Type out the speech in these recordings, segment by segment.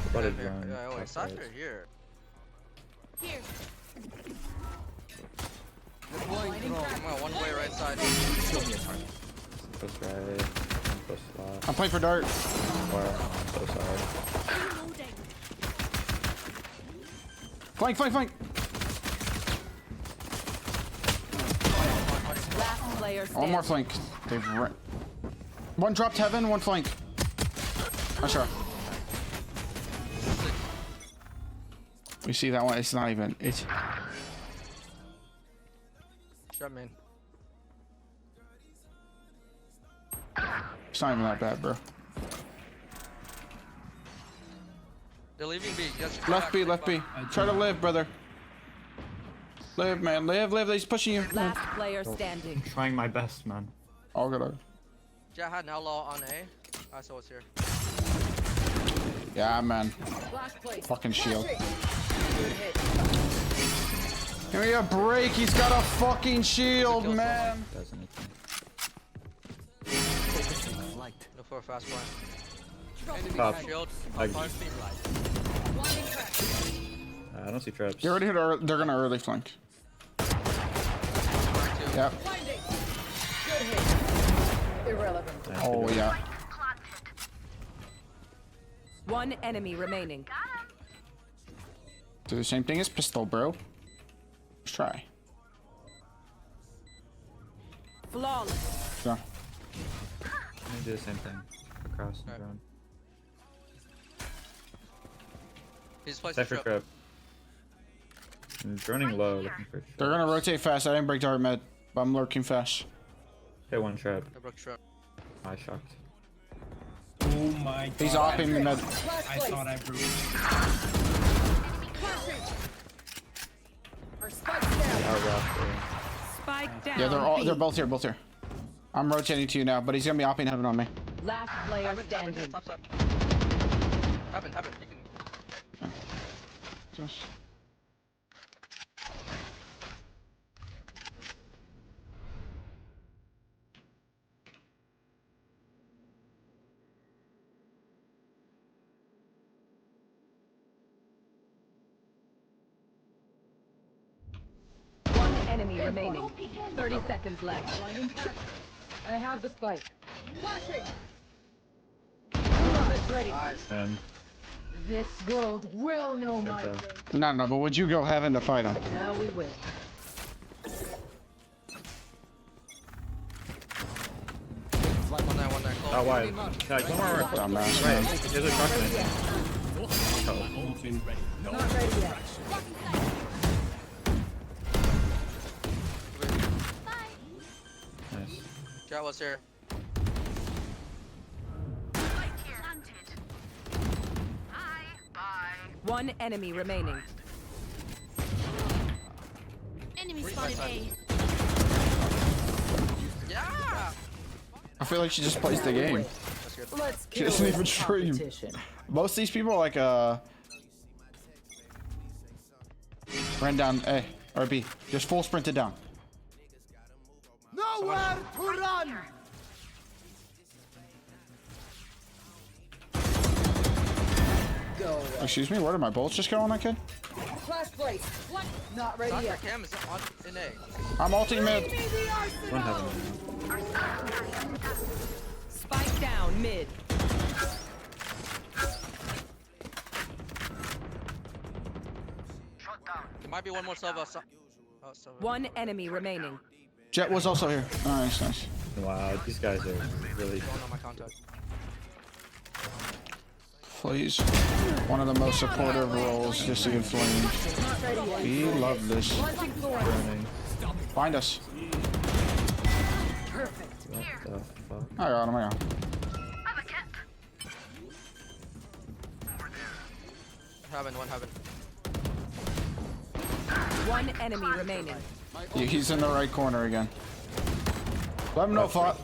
Spotted drone. Yeah, wait, Cypher here. Here. Come on, one way right side. Close right. Close left. I'm playing for dart. Or so sorry. Flank, flank, flank. Last player standing. One more flank. They've one dropped heaven, one flank. Oh, sure. You see that one? It's not even. It's. Shut me in. It's not even that bad, bro. They're leaving B. Just Left B, left B. Try to live, brother. Live, man. Live, live. He's pushing you. Last player standing. Trying my best, man. All good. Jet had an outlaw on A. I saw it's here. Yeah, man. Fucking shield. Give me a break. He's got a fucking shield, man. Does anything. Look for a fast one. Top. Shield. I don't see traps. Get ready to. They're gonna early flank. Yep. Irrelevant. Oh yeah. One enemy remaining. Do the same thing as pistol, bro. Let's try. Flawless. Yeah. Let me do the same thing. Across the drone. He's placed Cypher a trap. trap. I'm droning low, looking for. They're gonna rotate fast. I didn't break dart med, but I'm lurking fast. Hit one trap. I broke trap. I shocked. Oh my god. He's opping the med. I thought I broke. Spike down. Yeah, they're both here, both here. I'm rotating to you now, but he's gonna be opping heaven on me. Last player standing. Stop. Happen. You can... Just. One enemy remaining. 30 seconds left. I have the spike. Flashing. Ready. And This world will know my name. No, but would you go heaven to fight him? Now we will. One there. Close. oh, wide. Yeah, one more. Dumbass, Right. man. There's a shotgun. Not ready yet. Nice. Jet was here. One enemy remaining. Enemy spotted A. Yeah! I feel like she just plays the game. That's good. Let's She doesn't even stream. Most of these people like ran down A or B. Just full sprinted down. Nowhere to run! Excuse me, where did my bullets just go on that kid? Flash place. Not ready Cypher yet. cam is on in A. I'm ulting mid. One heaven. Spike down mid. There might be one more Sova. Oh, Sova. One enemy remaining. Jet was also here. Nice, nice. Wow, these guys are really. Going on my contact. Please. One of the most supportive roles, just to get flamed. We love this. Droning. Find us. What the fuck? I got him, I got him. One heaven. One enemy remaining. He's in the right corner again. Let him know, thought.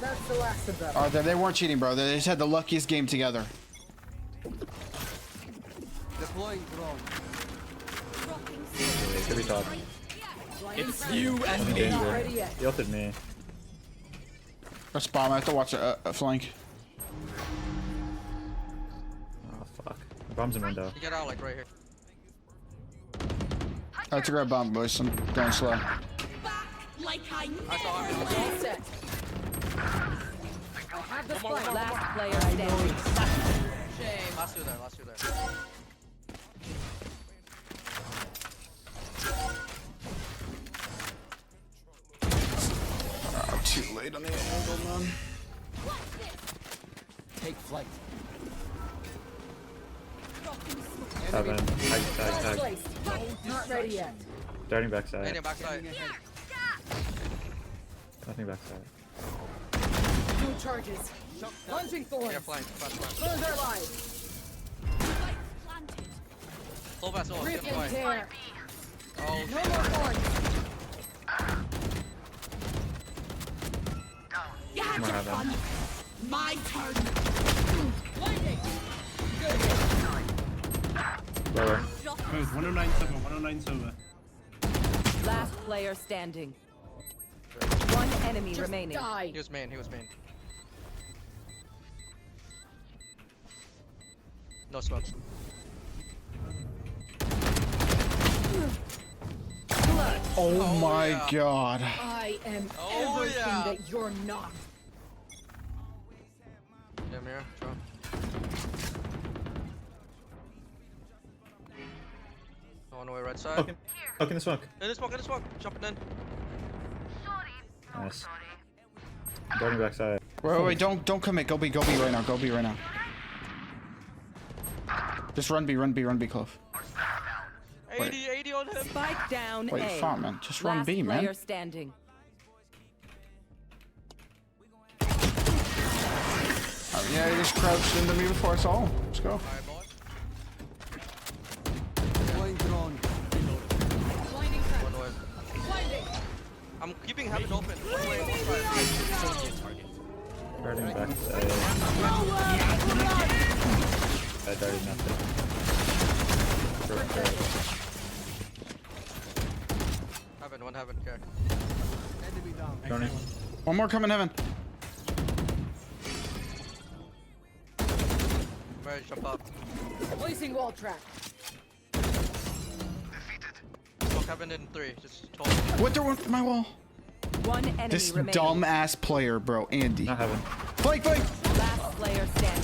That's the last of them. Oh, they weren't cheating, bro. They just had the luckiest game together. Deploying drone. It could be top. It's you and I'm in me. danger. He ulted me. That's bomb. I have to watch a flank. Oh fuck. Bomb's in window. You get out like right here. I have to grab bomb, boys. I'm going slow. Like I I saw him. All set. I have the spike. Last player standing. Shame. Last two there. Last two there. Oh, too late on the angle, man. Take flight. Heaven. Tag. Placed. Not ready yet. Darting backside. Any backside. Nothing backside. No charges. Launching thorns. Yeah, flank. Flank. Thorns are live. planted. Full vessel. Rip Get and flank. tear. Oh, No more thorns. You had More your heaven. fun. My turn. Blinding. Lower. Both 109 silver, 109 silver. Last player standing. One enemy Just remaining. die. he was main. He was main. No smokes. Oh my yeah. god. I am Oh, everything yeah. that you're not. Yeah, mirror. Drop. On the way right side. Okay. Look in the smoke. In the smoke. In the smoke. Jumping in. Nice. Darting backside. Wait, don't commit. Go B right now. Go B right now. Just run B, Clove. 80 on him. Spike down Wait, A. fine, man. Just run Last B, man. player standing. Oh, yeah, he just crouched into me before I saw him. Let's go. Alright, boy. Deploying drone. Blinding crack. One way. Blinding. I'm keeping heaven open. One way, one side. Darting backside. I darted nothing. Perfect. Heaven, one heaven. Okay. Enemy down. Darting. One more coming, heaven. Ready to jump up. Placing wall trap. Smoke heaven in 3. Just told. What the my wall? One enemy This remaining. dumb ass player, bro, Andy. Not heaven. Flank. Last player standing.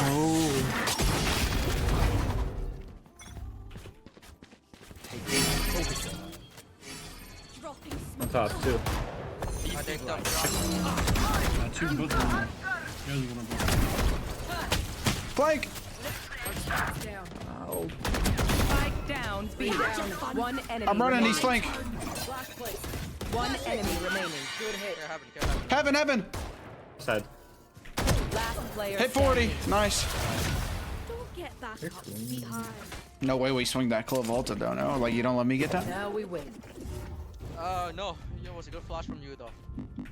Oh. Dropping On top, too. I think dump. Two both of them. Here's one of them. Flank. Down. Spike down B. One enemy. I'm running. He's remaining. flank. Flash place. One enemy remaining. Good hit. Yeah, heaven. Heaven. Side. Last player Hit 40. Nice. Don't get back up, sweetheart. No way we swing that Clove vaulted though, no? Like, you don't let me get that? Now we win. No. It was a good flash from you, though.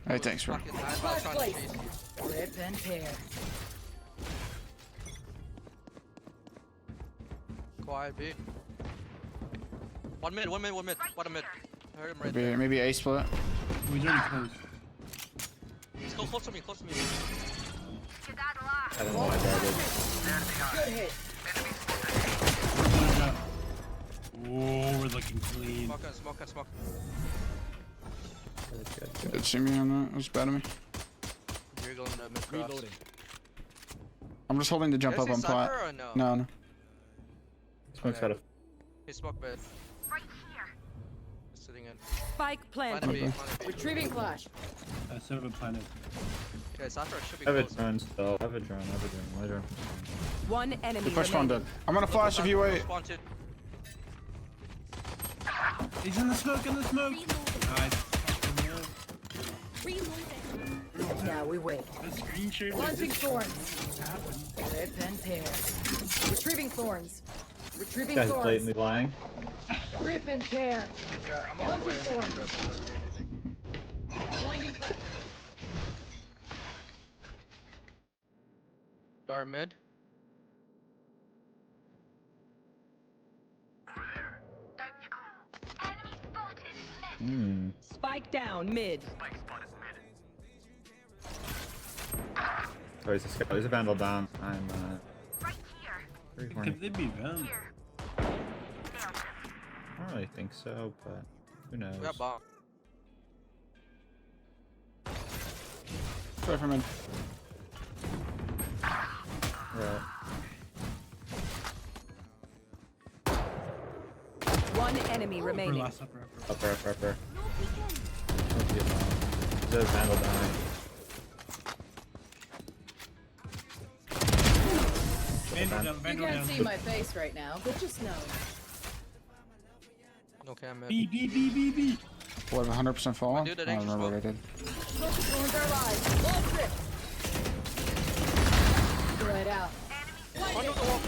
Hey, thanks, bro. Fucking nice. I was trying to chase you. Rip and tear. Quiet B. One mid. One mid. Bottom mid. I heard him right there. Maybe A split. Oh, he's already close. He's close to me. Close to me. I don't know why I darted. Good hit. Oh, we're looking clean. Smoke. He did see me on that. It was bad of me. You're going to mid cross. I'm just holding the jump Is up he on plat. cypher or no? No. Smoke's got a. He's smoke bed. He's sitting in. Spike Planet planted. B. Planet B. Retrieving flash. Silver planet. Okay, cypher should be I have a close. drone still. I have a drone. My drone. One enemy The first one remaining. dead. I'm gonna flash if you wait. Wanted. He's in the smoke, Nice. Reloading. Now we wait. The screen share. Launching thorns. Rip and tear. Retrieving thorns. Retrieving Guy's thorns. blatantly lying. Rip and tear. Launching thorns. Blinding crack. Dar mid. Spike down mid. there's a scout. There's a vandal down. I'm very horny. Could they be them? I don't really think so, but who knows? We got bomb. Sorry for me. Right. One enemy Upper, remaining. last upper. Upper. No peeking. There's a vandal down. Vandal down, You vandal can't down. see my face right now, but just know. No cam mid. B. What, 100% fallen? Dude, that I don't anxious remember what I smoke. did. Focus ruins our lives. Wall trip. Right out. Under the wall.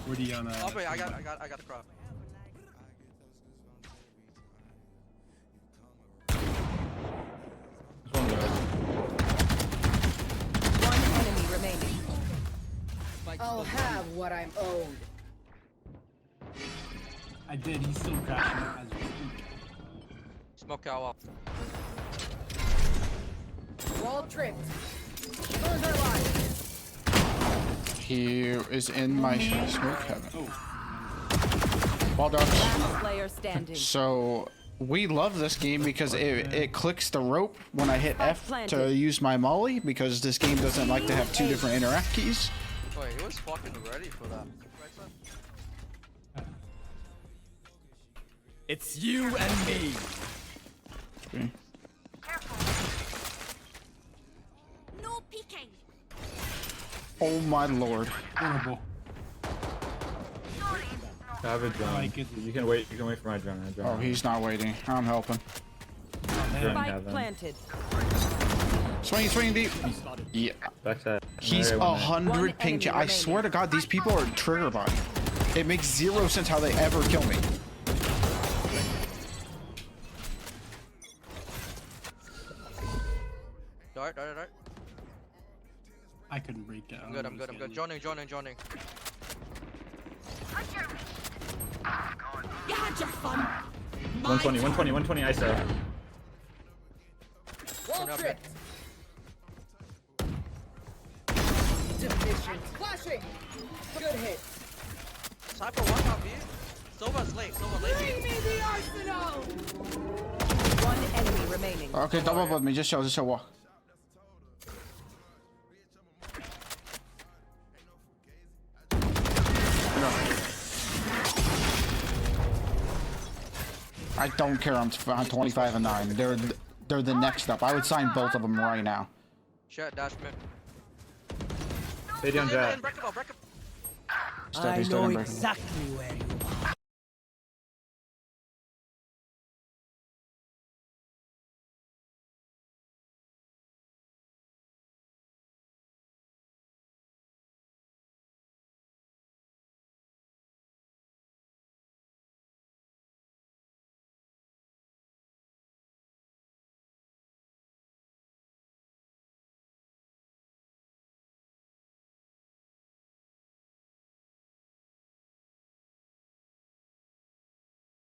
Where do you on Oh wait, I got the crop. There's one there. One enemy remaining. I'll have what I'm owed. I did, he's still crashing as we speak. Smoke cow up. Wall tripped. Ruins our lives. He is in my smoke heaven. Oh, Ball dogs. Last player standing. So we love this game because it clicks the rope when I hit F to Planted. use my molly, because this game doesn't like to have 2 different interact keys. Wait, he was fucking ready for that. Right side? It's you and me. Okay. No peeking. Oh my lord. horrible. I have a drone. like it. You can wait for my drone. Oh, he's not waiting. I'm helping. drone Spike heaven. planted. Swing deep. Yeah. Backside. He's Another one there. 100 ping. enemy I remaining. swear to God, these people are trigger body. It makes 0 sense how they ever kill me. Dart. I couldn't break down. I'm good. Joining. You had your fun. 120 ISO. Wall Turn up, tripped. Deficient. Flashing. Good hit. Cypher one up, B. Sova's late. Bring me the arsenal. One enemy remaining. Okay, double with me. Just show walk. I don't care. I'm 25 and 9. They're the next up. I would sign both of them right now. Shit, dash mid. Stay down, Jack. Break him up. Step, he's still gonna break. exactly where you